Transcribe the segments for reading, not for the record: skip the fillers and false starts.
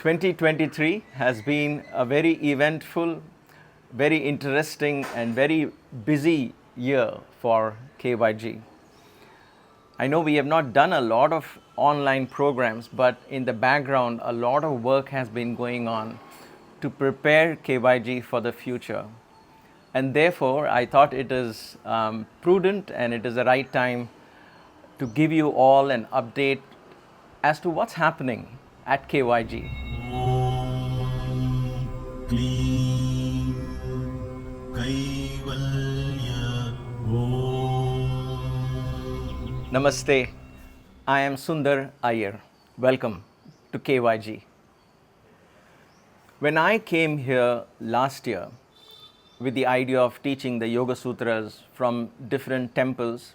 2023 has been a very eventful, very interesting and very busy year for KYG. I know we have not done a lot of online programs, but in the background a lot of work has been going on to prepare KYG for the future. And therefore, I thought it is prudent and it is the right time to give you all an update as to what's happening at KYG. Kaivalya Namaste, I am Sunder Iyer. Welcome to KYG. When I came here last year with the idea of teaching the Yoga Sutras from different temples,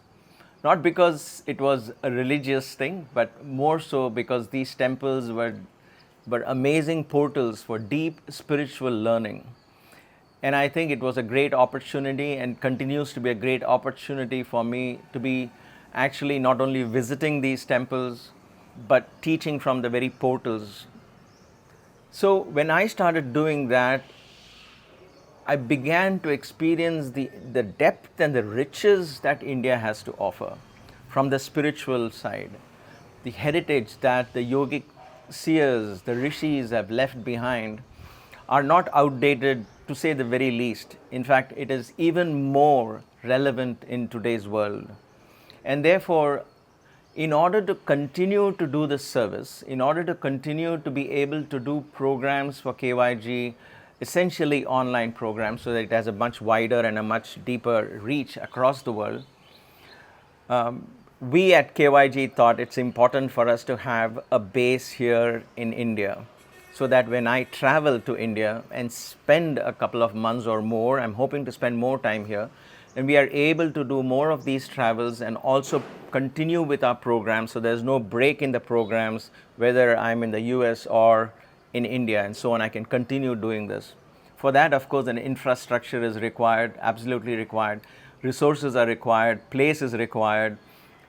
not because it was a religious thing, but more so because these temples were amazing portals for deep spiritual learning. And I think it was a great opportunity and continues to be a great opportunity for me to be actually not only visiting these temples, but teaching from the very portals. So when I started doing that, I began to experience the depth and the riches that India has to offer from the spiritual side, the heritage that the yogic seers, the rishis have left behind are not outdated, to say the very least. In fact, it is even more relevant in today's world. And therefore, in order to continue to do this service, in order to continue to be able to do programs for KYG, essentially online programs, so that it has a much wider and a much deeper reach across the world, we at KYG thought it's important for us to have a base here in India, so that when I travel to India and spend a couple of months or more, I'm hoping to spend more time here, and we are able to do more of these travels and also continue with our programs, so there's no break in the programs, whether I'm in the US or in India and so on. I can continue doing this. For that, of course, an infrastructure is required, absolutely required. Resources are required, place is required,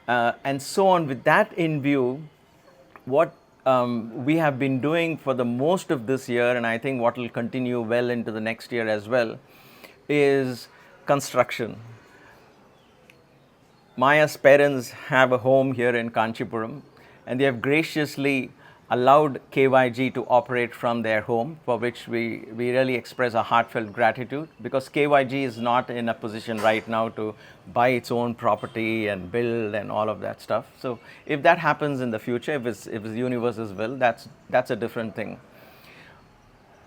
and so on. With that in view, what we have been doing for the most of this year, and I think what will continue well into the next year as well, is construction. Maya's parents have a home here in Kanchipuram, and they have graciously allowed KYG to operate from their home, for which we really express a heartfelt gratitude, because KYG is not in a position right now to buy its own property and build and all of that stuff. So if that happens in the future, if the universe is will, that's a different thing.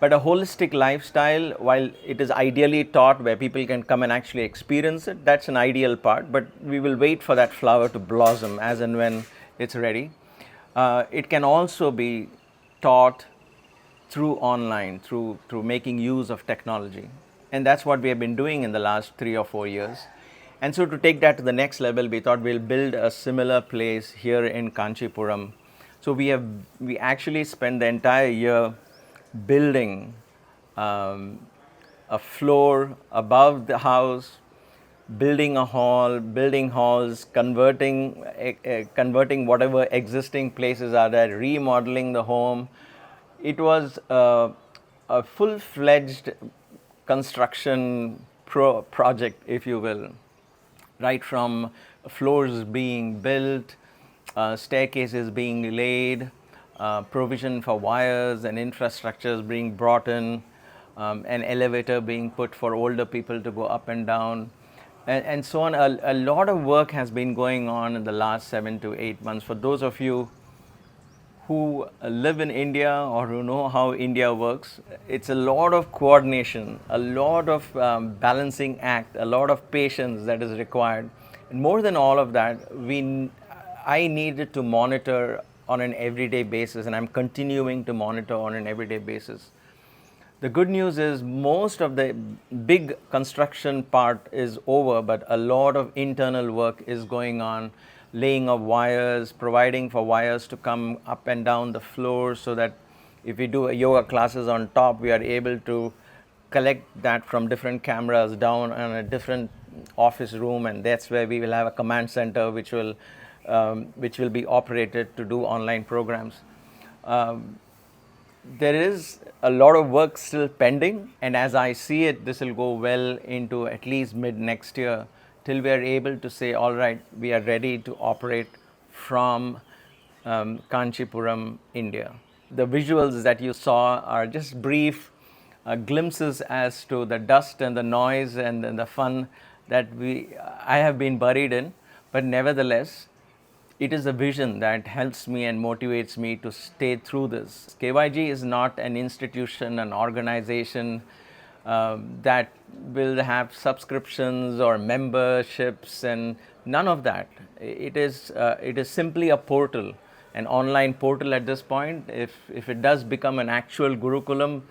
But a holistic lifestyle, while it is ideally taught where people can come and actually experience it, that's an ideal part, but we will wait for that flower to blossom as and when it's ready. It can also be taught through online, through making use of technology. And that's what we have been doing in the last 3 or 4 years. And so to take that to the next level, we thought we'll build a similar place here in Kanchipuram. So we actually spent the entire year building a floor above the house, building a hall, building halls, converting whatever existing places are there, remodeling the home. It was a full-fledged construction project, if you will, right from floors being built, staircases being laid, provision for wires and infrastructures being brought in, an elevator being put for older people to go up and down, and so on. A lot of work has been going on in the last 7 to 8 months. For those of you who live in India or who know how India works, it's a lot of coordination, a lot of balancing act, a lot of patience that is required. And more than all of that, I needed to monitor on an everyday basis, and I'm continuing to monitor on an everyday basis. The good news is most of the big construction part is over, but a lot of internal work is going on, laying of wires, providing for wires to come up and down the floor, so that if we do yoga classes on top, we are able to collect that from different cameras down in a different office room, and that's where we will have a command center which will be operated to do online programs. there is a lot of work still pending, and as I see it, this will go well into at least mid next year till we are able to say, all right, we are ready to operate from Kanchipuram, India. The visuals that you saw are just brief glimpses as to the dust and the noise and the fun that I have been buried in, but nevertheless, it is a vision that helps me and motivates me to stay through this. KYG is not an institution, an organization that will have subscriptions or memberships and none of that. It is simply a portal, an online portal at this point. If it does become an actual Gurukulam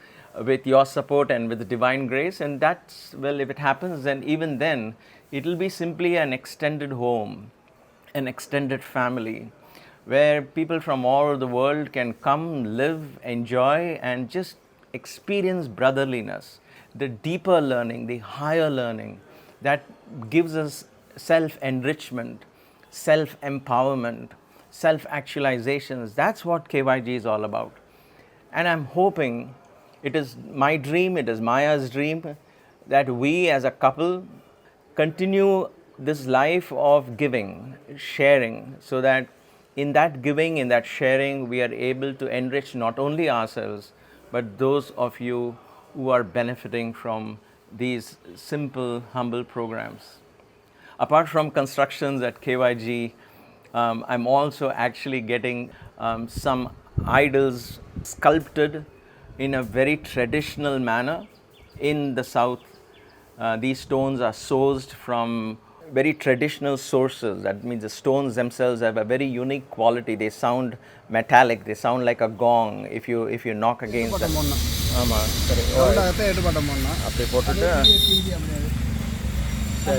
with your support and with divine grace, and that's, well, if it happens, then even then, it will be simply an extended home, an extended family where people from all over the world can come, live, enjoy, and just experience brotherliness, the deeper learning, the higher learning that gives us self enrichment, self empowerment, self actualizations. That's what KYG is all about. And I'm hoping, it is my dream, it is Maya's dream, that we as a couple continue this life of giving, sharing, so that in that giving, in that sharing, we are able to enrich not only ourselves, but those of you who are benefiting from these simple, humble programs. Apart from constructions at KYG, I'm also actually getting some idols sculpted in a very traditional manner in the south. These stones are sourced from very traditional sources. That means the stones themselves have a very unique quality. They sound metallic. They sound like a gong if you knock against them. ஆமா சரி ரவுண்டாகத்தான் எடுபட்ட மண்ணா அப்படி போட்டுட்டு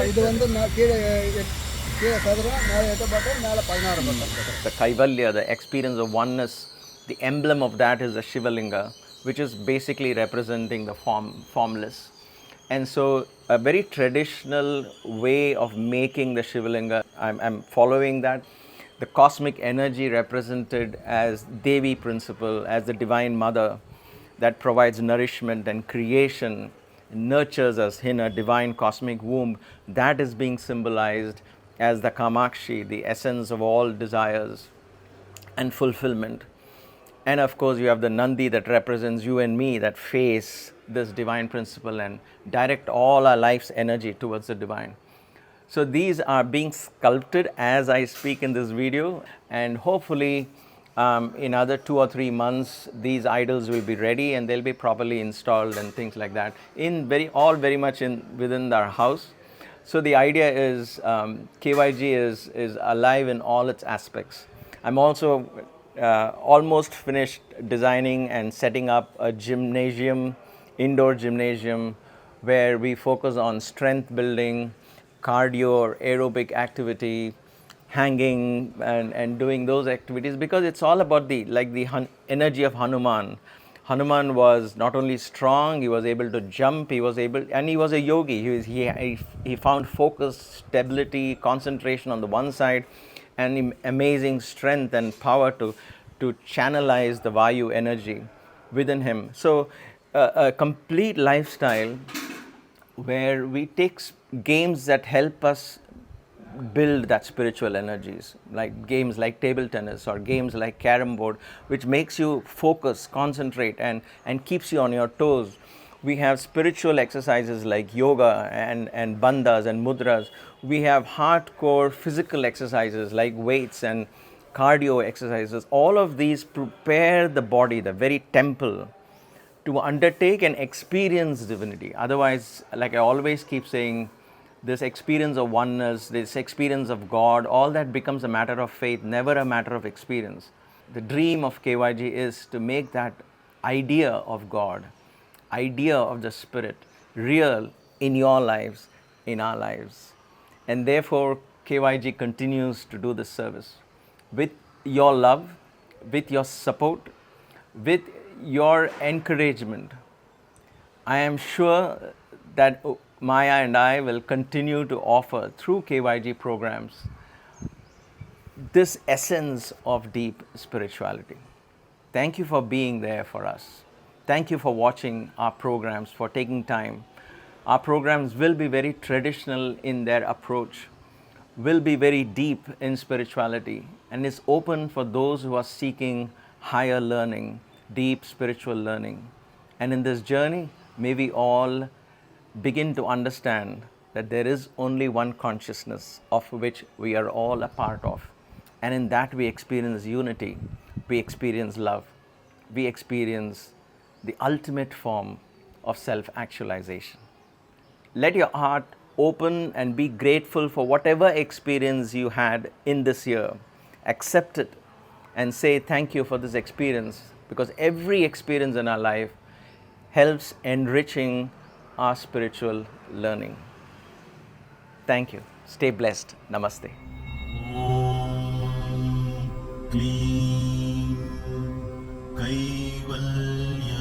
இது வந்து கீழே கீழே சதுரம் மேலே 8 பட்டம் மேலே 16 பட்டம். The Kaivalya, the experience of oneness, the emblem of that is the Shivalinga, which is basically representing the formless. And so a very traditional way of making the Shivalinga, I'm following that. The cosmic energy represented as Devi principle, as the Divine Mother that provides nourishment and creation, nurtures us in a divine cosmic womb, that is being symbolized as the Kamakshi, the essence of all desires and fulfillment. And of course, you have the Nandi that represents you and me, that face this divine principle and direct all our life's energy towards the divine. So these are being sculpted as I speak in this video, and hopefully in another 2 or 3 months, these idols will be ready and they'll be properly installed and things like that. All very much within our house. So the idea is KYG is alive in all its aspects. I'm also almost finished designing and setting up a gymnasium, indoor gymnasium, where we focus on strength building, cardio or aerobic activity, hanging and doing those activities, because it's all about the energy of Hanuman. Hanuman was not only strong, he was able to jump, and he was a yogi. He found focus, stability, concentration on the one side, and amazing strength and power to channelize the Vayu energy within him. So a complete lifestyle where we take games that help us build that spiritual energies, like games like table tennis or games like carom board, which makes you focus, concentrate, and keeps you on your toes. We have spiritual exercises like yoga and bandhas and mudras. We have hardcore physical exercises like weights and cardio exercises. All of these prepare the body, the very temple, to undertake and experience divinity. Otherwise, like I always keep saying, this experience of oneness, this experience of God, all that becomes a matter of faith, never a matter of experience. The dream of KYG is to make that idea of God, idea of the Spirit, real in your lives, in our lives. And therefore, KYG continues to do this service with your love, with your support, with your encouragement. I am sure that Maya and I will continue to offer through KYG programs this essence of deep spirituality. Thank you for being there for us. Thank you for watching our programs, for taking time. Our programs will be very traditional in their approach, will be very deep in spirituality, and is open for those who are seeking higher learning, deep spiritual learning. And in this journey, may we all begin to understand that there is only one consciousness of which we are all a part of. And in that we experience unity, we experience love, we experience the ultimate form of self actualization. Let your heart open and be grateful for whatever experience you had in this year. Accept it and say thank you for this experience, because every experience in our life helps enriching our spiritual learning. Thank you. Stay blessed. Namaste. क्लीं कैवल्य